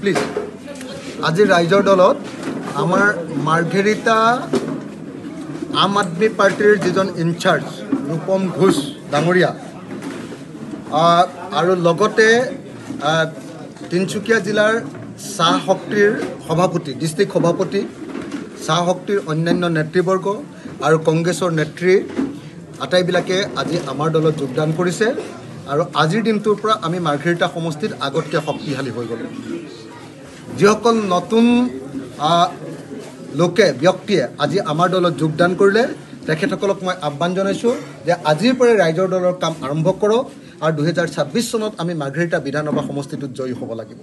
Please আজি ৰাইজৰ দলত আমাৰ মাৰ্ঘেৰিটা আম আদমি পাৰ্টিৰ যিজন ইনচাৰ্জ ৰূপম ঘোষ ডাঙৰীয়া আৰু লগতে তিনিচুকীয়া জিলাৰ চাহ শক্তিৰ সভাপতি ডিষ্ট্ৰিক্ট সভাপতি চাহ শক্তিৰ অন্যান্য নেতৃবৰ্গ আৰু কংগ্ৰেছৰ নেত্ৰী আটাইবিলাকে আজি আমাৰ দলত যোগদান কৰিছে আৰু আজিৰ দিনটোৰ পৰা আমি মাৰ্ঘেৰিটা সমষ্টিত আগতকৈ শক্তিশালী হৈ গ'লোঁ যিসকল নতুন লোকে ব্যক্তিয়ে আজি আমাৰ দলত যোগদান কৰিলে তেখেতসকলক মই আহ্বান জনাইছোঁ যে আজিৰ পৰাই ৰাইজৰ দলৰ কাম আৰম্ভ কৰক আৰু 2026 চনত আমি মাৰ্ঘেৰিটা বিধানসভা সমষ্টিটোত জয়ী হ'ব লাগিব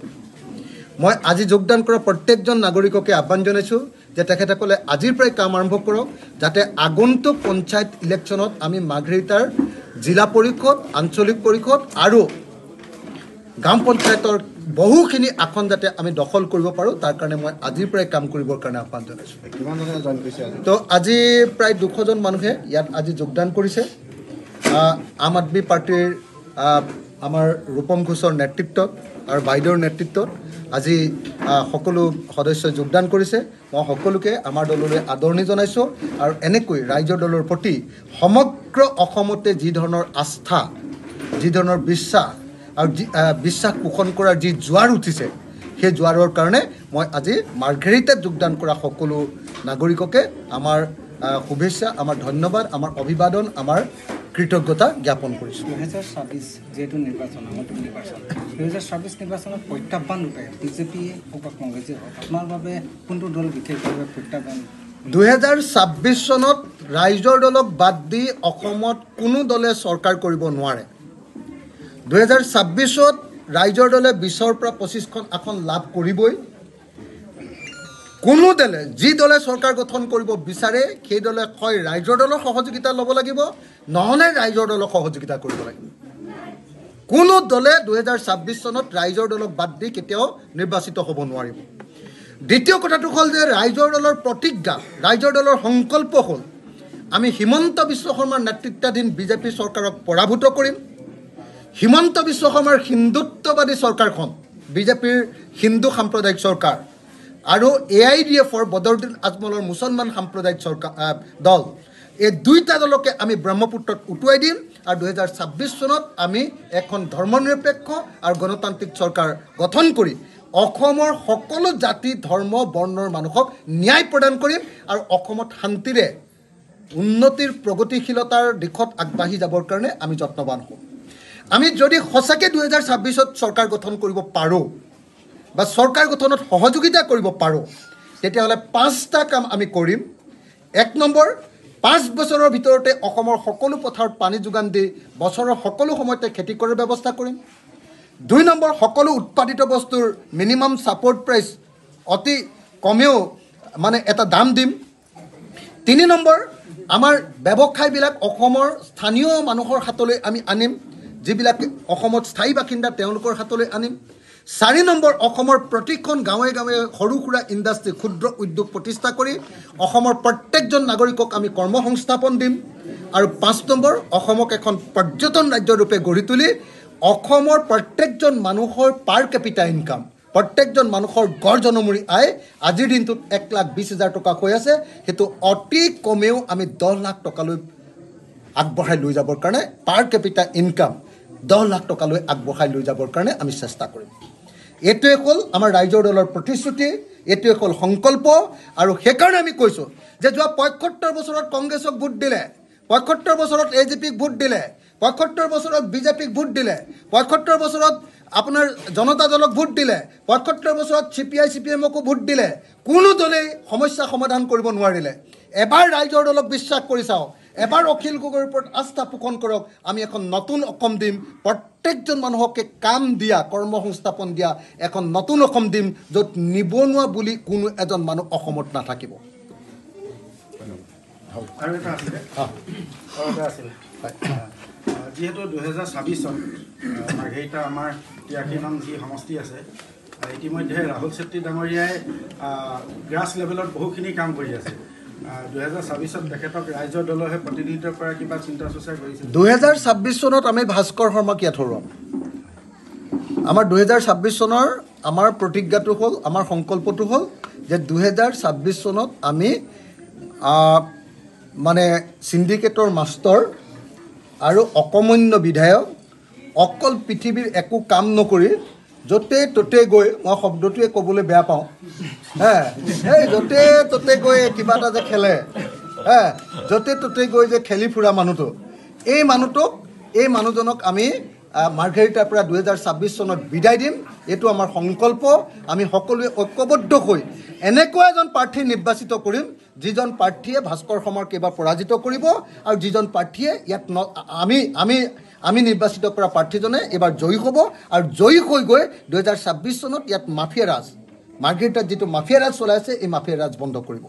মই আজি যোগদান কৰা প্ৰত্যেকজন নাগৰিককে আহ্বান জনাইছোঁ যে তেখেতসকলে আজিৰ পৰাই কাম আৰম্ভ কৰক যাতে আগন্তুক পঞ্চায়ত ইলেকশ্যনত আমি মাৰ্ঘেৰিটাৰ জিলা পৰিষদ আঞ্চলিক পৰিষদ আৰু গাঁও পঞ্চায়তৰ বহুখিনি আসন যাতে আমি দখল কৰিব পাৰোঁ তাৰ কাৰণে মই আজিৰ পৰাই কাম কৰিবৰ কাৰণে আহ্বান জনাইছোঁ তো আজি প্ৰায় 200 জন মানুহে ইয়াত আজি যোগদান কৰিছে আম আদমি পাৰ্টিৰ আমাৰ ৰূপম ঘোষৰ নেতৃত্বত আৰু বাইদেউৰ নেতৃত্বত আজি সকলো সদস্যই যোগদান কৰিছে মই সকলোকে আমাৰ দললৈ আদৰণি জনাইছোঁ আৰু এনেকৈ ৰাইজৰ দলৰ প্ৰতি সমগ্ৰ অসমতে যি ধৰণৰ আস্থা যি ধৰণৰ বিশ্বাস আৰু বিশ্বাস পোষণ কৰাৰ যি জোৱাৰ উঠিছে সেই জোৱাৰৰ কাৰণে মই আজি মাৰ্ঘেৰিটাত যোগদান কৰা সকলো নাগৰিককে আমাৰ শুভেচ্ছা আমাৰ ধন্যবাদ আমাৰ অভিবাদন আমাৰ কৃতজ্ঞতা জ্ঞাপন কৰিছোঁ 2026 যেহেতু নিৰ্বাচন আমাৰ নিৰ্বাচন 2026 নিৰ্বাচনত প্ৰত্যাহ্বান ৰূপে বিজেপি বা কংগ্ৰেছে আপোনাৰ বাবে কোনটো দল বিশেষভাৱে প্ৰত্যাহ্বান 2026 চনত ৰাইজৰ দলক বাদ দি অসমত কোনো দলে চৰকাৰ কৰিব নোৱাৰে 2026ত ৰাইজৰ দলে 20ৰ পৰা 25খন আসন লাভ কৰিবই কোনো দলে যি দলে চৰকাৰ গঠন কৰিব বিচাৰে সেই দলে হয় ৰাইজৰ দলৰ সহযোগিতা ল'ব লাগিব নহ'লে ৰাইজৰ দলক সহযোগিতা কৰিব লাগিব কোনো দলে 2026 চনত ৰাইজৰ দলক বাদ দি কেতিয়াও নিৰ্বাচিত হ'ব নোৱাৰিব দ্বিতীয় কথাটো হ'ল যে ৰাইজৰ দলৰ প্ৰতিজ্ঞা ৰাইজৰ দলৰ সংকল্প হ'ল আমি হিমন্ত বিশ্ব শৰ্মাৰ নেতৃত্বাধীন বিজেপি চৰকাৰক পৰাভূত কৰিম হিমন্ত বিশ্ব শৰ্মাৰ হিন্দুত্ববাদী চৰকাৰখন বিজেপিৰ হিন্দু সাম্প্ৰদায়িক চৰকাৰ আৰু AIDFৰ বদৰুদ্দিন আজমলৰ মুছলমান সাম্প্ৰদায়িক চৰকাৰ দল এই দুইটা দলকে আমি ব্ৰহ্মপুত্ৰত উটুৱাই দিম আৰু 2026 চনত আমি এখন ধৰ্মনিৰপেক্ষ আৰু গণতান্ত্ৰিক চৰকাৰ গঠন কৰি অসমৰ সকলো জাতি ধৰ্ম বৰ্ণৰ মানুহক ন্যায় প্ৰদান কৰিম আৰু অসমত শান্তিৰে উন্নতিৰ প্ৰগতিশীলতাৰ দিশত আগবাঢ়ি যাবৰ কাৰণে আমি যত্নবান হ'ম আমি যদি সঁচাকৈ 2026ত চৰকাৰ গঠন কৰিব পাৰোঁ বা চৰকাৰ গঠনত সহযোগিতা কৰিব পাৰোঁ তেতিয়াহ'লে 5টা কাম আমি কৰিম 1 নম্বৰ 5 বছৰৰ ভিতৰতে অসমৰ সকলো পথাৰত পানী যোগান দি বছৰৰ সকলো সময়তে খেতি কৰাৰ ব্যৱস্থা কৰিম 2 নম্বৰ সকলো উৎপাদিত বস্তুৰ মিনিমাম ছাপৰ্ট প্ৰাইচ অতি কমেও মানে এটা দাম দিম 3 নম্বৰ আমাৰ ব্যৱসায়বিলাক অসমৰ স্থানীয় মানুহৰ হাতলৈ আমি আনিম যিবিলাকে অসমত স্থায়ী বাসিন্দা তেওঁলোকৰ হাতলৈ আনিম 4 নম্বৰ অসমৰ প্ৰতিখন গাঁৱে গাঁৱে সৰু সুৰা ইণ্ডাষ্ট্ৰি ক্ষুদ্ৰ উদ্যোগ প্ৰতিষ্ঠা কৰি অসমৰ প্ৰত্যেকজন নাগৰিকক আমি কৰ্মসংস্থাপন দিম আৰু 5 নম্বৰ অসমক এখন পৰ্যটন ৰাজ্যৰূপে গঢ়ি তুলি অসমৰ প্ৰত্যেকজন মানুহৰ পাৰ কেপিটা ইনকাম প্ৰত্যেকজন মানুহৰ গড় জনমূৰি আয় আজিৰ দিনটোত 1,20,000 টকা হৈ আছে সেইটো অতি কমেও আমি 10 লাখ টকালৈ আগবঢ়াই লৈ যাবৰ কাৰণে পাৰ কেপিটা ইনকাম 10 লাখ টকালৈ আগবঢ়াই লৈ যাবৰ কাৰণে আমি চেষ্টা কৰিম এইটোৱে হ'ল আমাৰ ৰাইজৰ দলৰ প্ৰতিশ্ৰুতি এইটোৱে হ'ল সংকল্প আৰু সেইকাৰণে আমি কৈছোঁ যে যোৱা 75 বছৰত কংগ্ৰেছক ভোট দিলে 75 বছৰত AJPক ভোট দিলে 75 বছৰত বিজেপিক ভোট দিলে 75 বছৰত আপোনাৰ জনতা দলক ভোট দিলে 75 বছৰত CPI CPMকো ভোট দিলে কোনো দলেই সমস্যা সমাধান কৰিব নোৱাৰিলে এবাৰ ৰাইজৰ দলক বিশ্বাস কৰি চাওক এবাৰ অখিল গগৈৰ ওপৰত আস্থা পোষণ কৰক আমি এখন নতুন অসম দিম প্ৰত্যেকজন মানুহকে কাম দিয়া কৰ্মসংস্থাপন দিয়া এখন নতুন অসম দিম য'ত নিবনুৱা বুলি কোনো এজন মানুহ অসমত নাথাকিব আৰু এটা আছিল যিহেতু 2026 মাৰ্ঘেৰিটা আমাৰ 83 নং যি সমষ্টি আছে ইতিমধ্যে ৰাহুল চেত্ৰী ডাঙৰীয়াই গ্ৰাছ লেভেলত বহুখিনি কাম কৰি আছে 2026 তেখেতক ৰাইজৰ দলহে প্ৰতিনিধিত্ব কৰা কিবা চিন্তা চৰ্চা কৰিছে 2026 চনত আমি ভাস্কৰ শৰ্মাক ইয়াত হৰুৱাম আমাৰ 2026 চনৰ আমাৰ প্ৰতিজ্ঞাটো হ'ল, আমাৰ সংকল্পটো হ'ল যে 2026 চনত আমি মানে চিণ্ডিকেটৰ মাষ্টৰ আৰু অকমন্য বিধায়ক অকল পৃথিৱীৰ একো কাম নকৰি য'তে ত'তে গৈ, মই শব্দটোৱে ক'বলৈ বেয়া পাওঁ, এই য'তে ত'তে গৈ কিবা এটা যে খেলে, য'তে ত'তে গৈ যে খেলি ফুৰা মানুহটো, এই মানুহজনক আমি মাৰ্ঘেৰিটাৰ পৰা 2026 চনত বিদায় দিম। এইটো আমাৰ সংকল্প। আমি সকলোৱে ঐক্যবদ্ধ হৈ এনেকুৱা এজন প্ৰাৰ্থী নিৰ্বাচিত কৰিম, যিজন প্ৰাৰ্থীয়ে ভাস্কৰ সমাৰক এইবাৰ পৰাজিত কৰিব, আৰু যিজন প্ৰাৰ্থীয়ে ইয়াত আমি নিৰ্বাচিত কৰা প্ৰাৰ্থীজনে এইবাৰ জয়ী হ'ব, আৰু জয়ী হৈ গৈ 2026 চনত ইয়াত মাফিয়া ৰাজ, মাৰ্ঘেৰিটাত যিটো মাফিয়া ৰাজ চলাই আছে, এই মাফিয়া ৰাজ বন্ধ কৰিব।